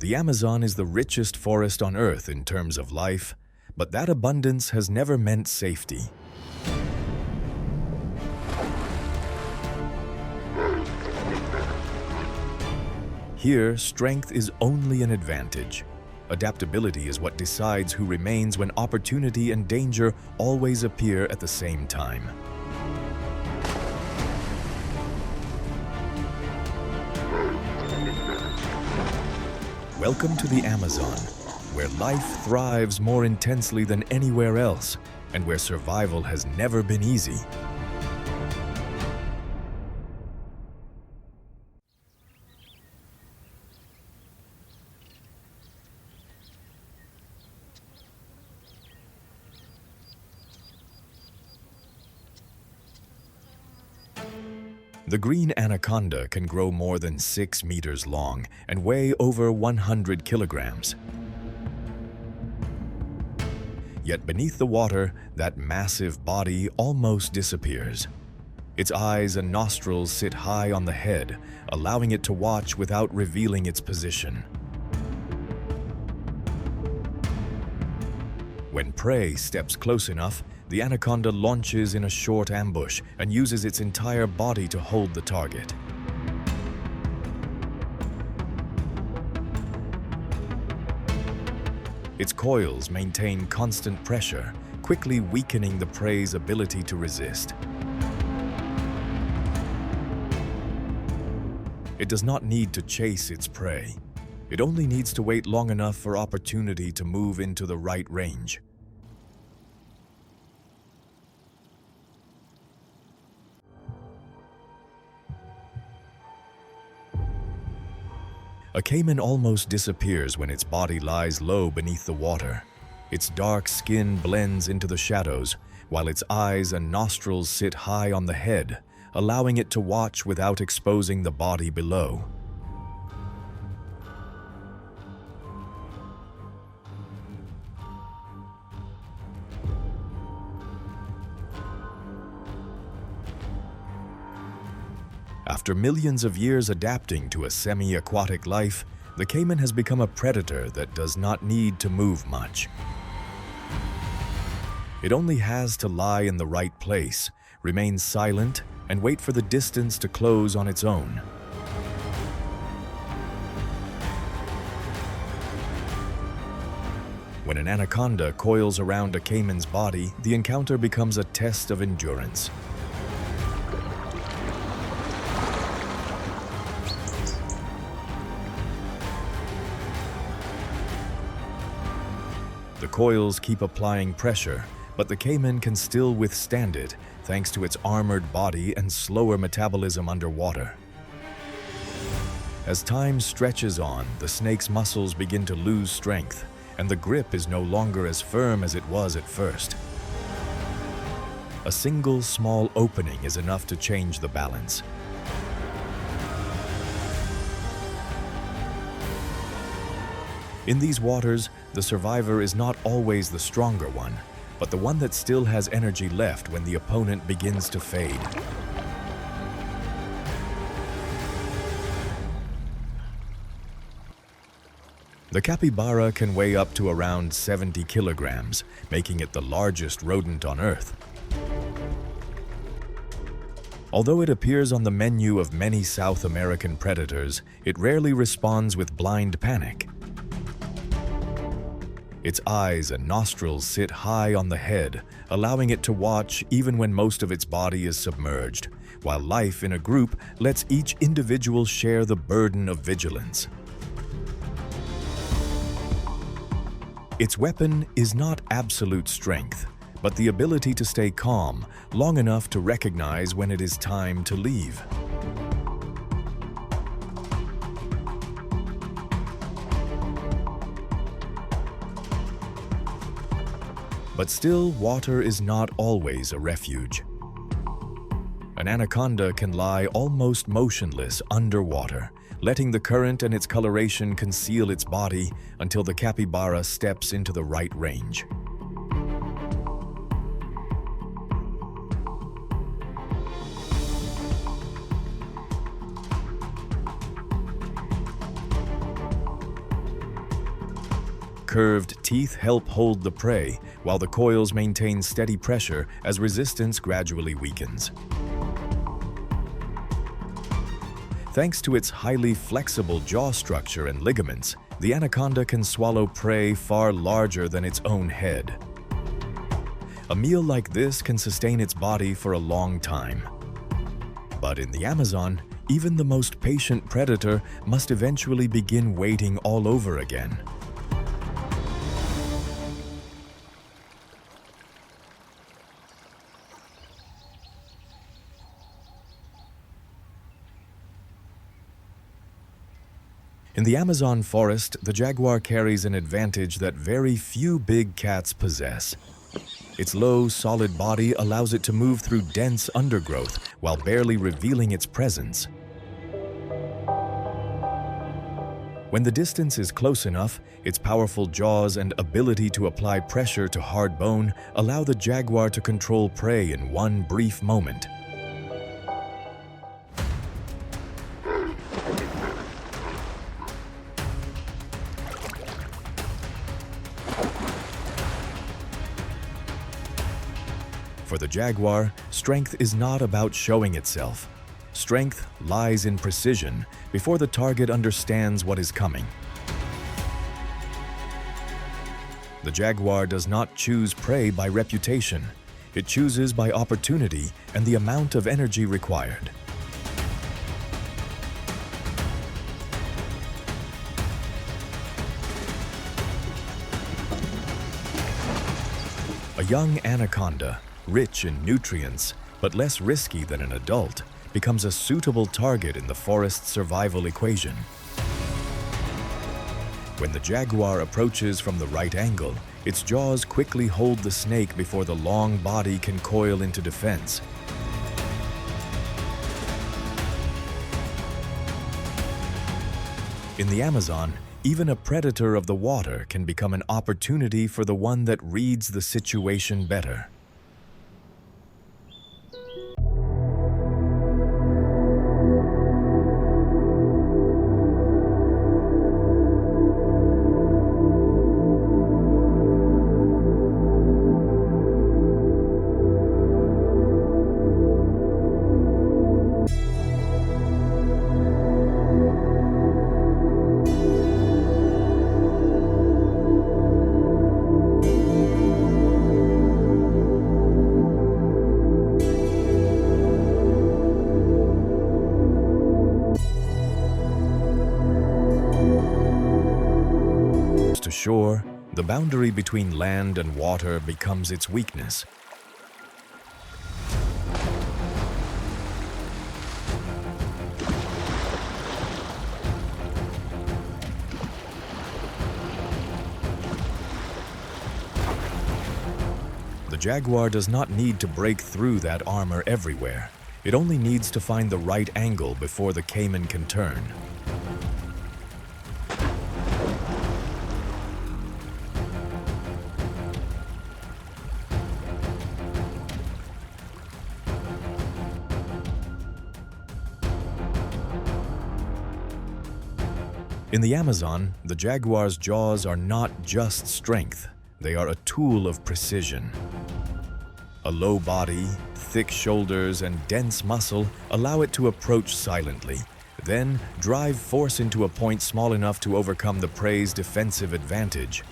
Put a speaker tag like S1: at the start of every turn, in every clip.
S1: The Amazon is the richest forest on Earth in terms of life, but that abundance has never meant safety. Here, strength is only an advantage. Adaptability is what decides who remains when opportunity and danger always appear at the same time. Welcome to the Amazon, where life thrives more intensely than anywhere else, and where survival has never been easy. The green anaconda can grow more than 6 meters long and weigh over 100 kilograms. Yet beneath the water, that massive body almost disappears. Its eyes and nostrils sit high on the head, allowing it to watch without revealing its position. When prey steps close enough, the anaconda launches in a short ambush and uses its entire body to hold the target. Its coils maintain constant pressure, quickly weakening the prey's ability to resist. It does not need to chase its prey. It only needs to wait long enough for opportunity to move into the right range. A caiman almost disappears when its body lies low beneath the water. Its dark skin blends into the shadows, while its eyes and nostrils sit high on the head, allowing it to watch without exposing the body below. After millions of years adapting to a semi-aquatic life, the caiman has become a predator that does not need to move much. It only has to lie in the right place, remain silent, and wait for the distance to close on its own. When an anaconda coils around a caiman's body, the encounter becomes a test of endurance. The coils keep applying pressure, but the caiman can still withstand it thanks to its armored body and slower metabolism underwater. As time stretches on, the snake's muscles begin to lose strength, and the grip is no longer as firm as it was at first. A single small opening is enough to change the balance. In these waters, the survivor is not always the stronger one, but the one that still has energy left when the opponent begins to fade. The capybara can weigh up to around 70 kilograms, making it the largest rodent on Earth. Although it appears on the menu of many South American predators, it rarely responds with blind panic. Its eyes and nostrils sit high on the head, allowing it to watch even when most of its body is submerged, while life in a group lets each individual share the burden of vigilance. Its weapon is not absolute strength, but the ability to stay calm long enough to recognize when it is time to leave. But still, water is not always a refuge. An anaconda can lie almost motionless underwater, letting the current and its coloration conceal its body until the capybara steps into the right range. curved teeth help hold the prey, while the coils maintain steady pressure as resistance gradually weakens. Thanks to its highly flexible jaw structure and ligaments, the anaconda can swallow prey far larger than its own head. A meal like this can sustain its body for a long time. But in the Amazon, even the most patient predator must eventually begin waiting all over again. In the Amazon forest, the jaguar carries an advantage that very few big cats possess. Its low, solid body allows it to move through dense undergrowth while barely revealing its presence. When the distance is close enough, its powerful jaws and ability to apply pressure to hard bone allow the jaguar to control prey in one brief moment. For the jaguar, strength is not about showing itself. Strength lies in precision before the target understands what is coming. The jaguar does not choose prey by reputation. It chooses by opportunity and the amount of energy required. A young anaconda, rich in nutrients, but less risky than an adult, becomes a suitable target in the forest's survival equation. When the jaguar approaches from the right angle, its jaws quickly hold the snake before the long body can coil into defense. In the Amazon, even a predator of the water can become an opportunity for the one that reads the situation better. To shore, the boundary between land and water becomes its weakness. The jaguar does not need to break through that armor everywhere. It only needs to find the right angle before the caiman can turn. In the Amazon, the jaguar's jaws are not just strength, they are a tool of precision. A low body, thick shoulders, and dense muscle allow it to approach silently, then drive force into a point small enough to overcome the prey's defensive advantage.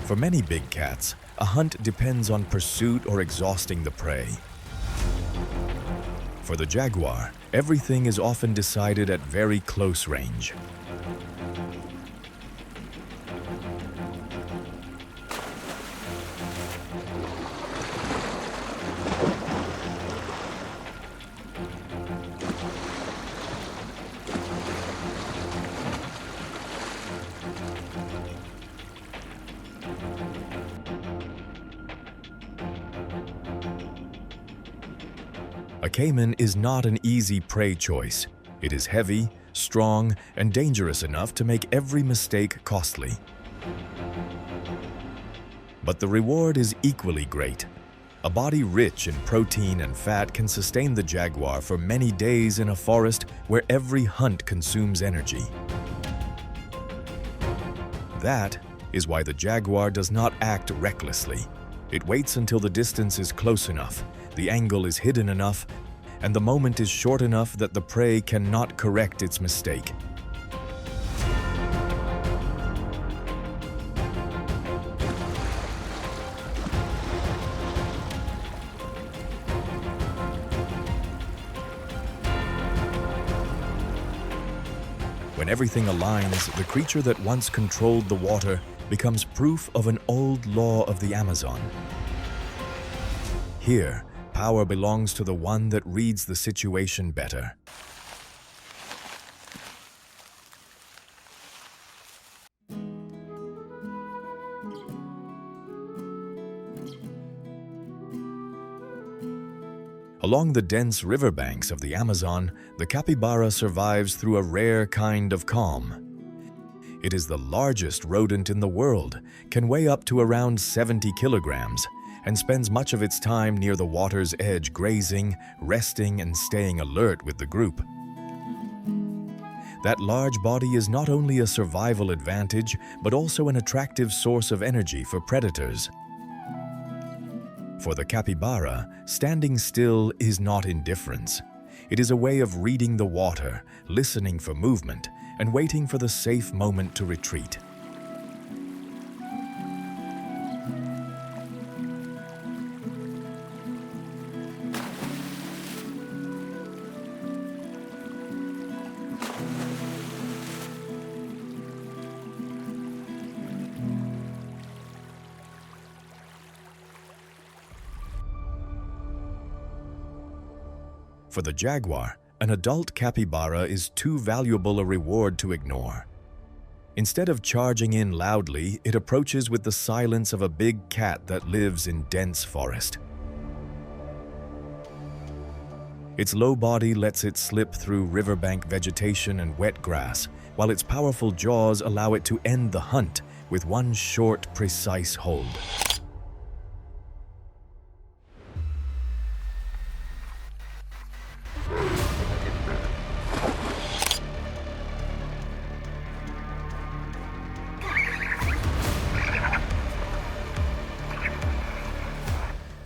S1: For many big cats, a hunt depends on pursuit or exhausting the prey. For the jaguar, everything is often decided at very close range. A caiman is not an easy prey choice. It is heavy, strong, and dangerous enough to make every mistake costly. But the reward is equally great. A body rich in protein and fat can sustain the jaguar for many days in a forest where every hunt consumes energy. That is why the jaguar does not act recklessly. It waits until the distance is close enough, the angle is hidden enough, and the moment is short enough that the prey cannot correct its mistake. When everything aligns, the creature that once controlled the water becomes proof of an old law of the Amazon. Here, power belongs to the one that reads the situation better. Along the dense riverbanks of the Amazon, the capybara survives through a rare kind of calm. It is the largest rodent in the world, can weigh up to around 70 kilograms, and spends much of its time near the water's edge grazing, resting, and staying alert with the group. That large body is not only a survival advantage, but also an attractive source of energy for predators. For the capybara, standing still is not indifference. It is a way of reading the water, listening for movement, and waiting for the safe moment to retreat. For the jaguar, an adult capybara is too valuable a reward to ignore. Instead of charging in loudly, it approaches with the silence of a big cat that lives in dense forest. Its low body lets it slip through riverbank vegetation and wet grass, while its powerful jaws allow it to end the hunt with one short, precise hold.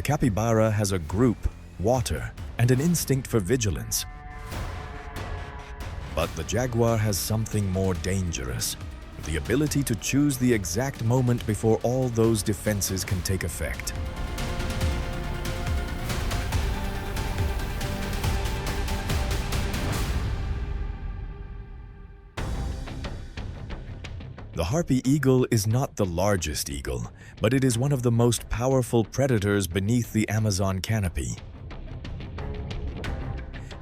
S1: The capybara has a group, water, and an instinct for vigilance. But the jaguar has something more dangerous, the ability to choose the exact moment before all those defenses can take effect. The harpy eagle is not the largest eagle, but it is one of the most powerful predators beneath the Amazon canopy.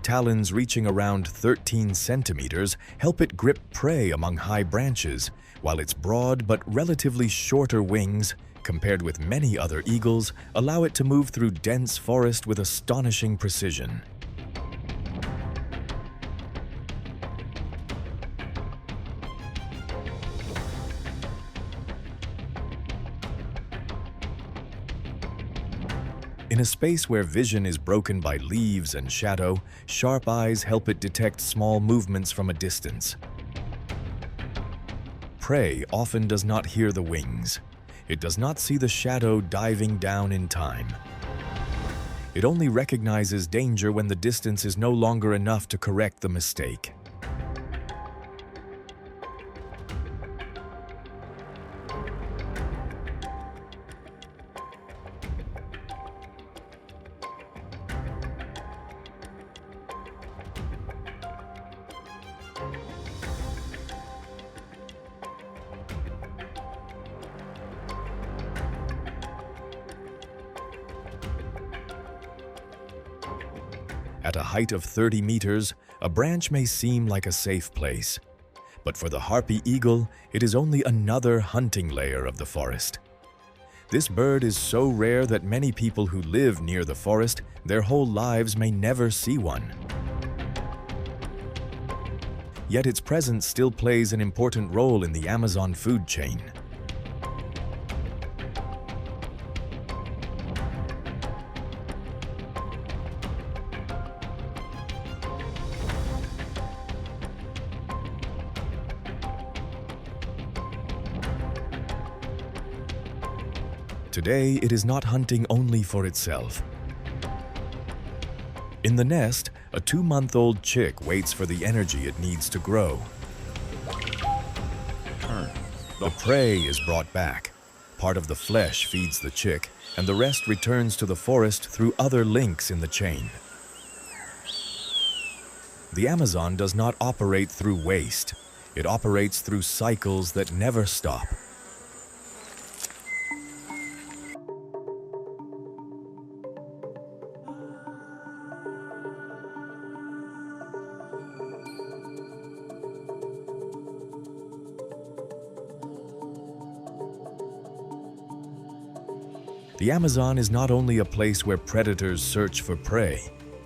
S1: Talons reaching around 13 centimeters help it grip prey among high branches, while its broad but relatively shorter wings, compared with many other eagles, allow it to move through dense forest with astonishing precision. In a space where vision is broken by leaves and shadow, sharp eyes help it detect small movements from a distance. Prey often does not hear the wings. It does not see the shadow diving down in time. It only recognizes danger when the distance is no longer enough to correct the mistake. At a height of 30 meters, a branch may seem like a safe place. But for the harpy eagle, it is only another hunting layer of the forest. This bird is so rare that many people who live near the forest, their whole lives may never see one. Yet its presence still plays an important role in the Amazon food chain. Today, it is not hunting only for itself. In the nest, a 2-month-old chick waits for the energy it needs to grow. The prey is brought back. Part of the flesh feeds the chick, and the rest returns to the forest through other links in the chain. The Amazon does not operate through waste. It operates through cycles that never stop. The Amazon is not only a place where predators search for prey,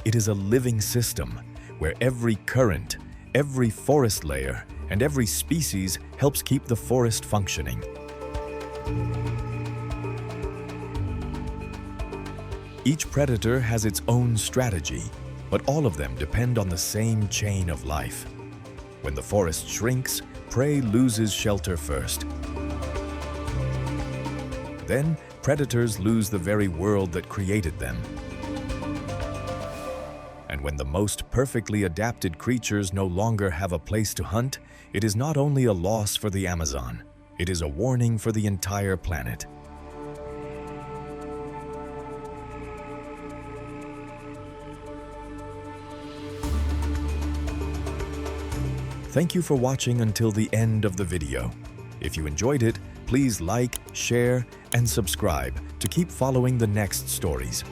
S1: it is a living system where every current, every forest layer, and every species helps keep the forest functioning. Each predator has its own strategy, but all of them depend on the same chain of life. When the forest shrinks, prey loses shelter first. Then, predators lose the very world that created them. And when the most perfectly adapted creatures no longer have a place to hunt, it is not only a loss for the Amazon, it is a warning for the entire planet. Thank you for watching until the end of the video. If you enjoyed it, please like, share, and subscribe to keep following the next stories.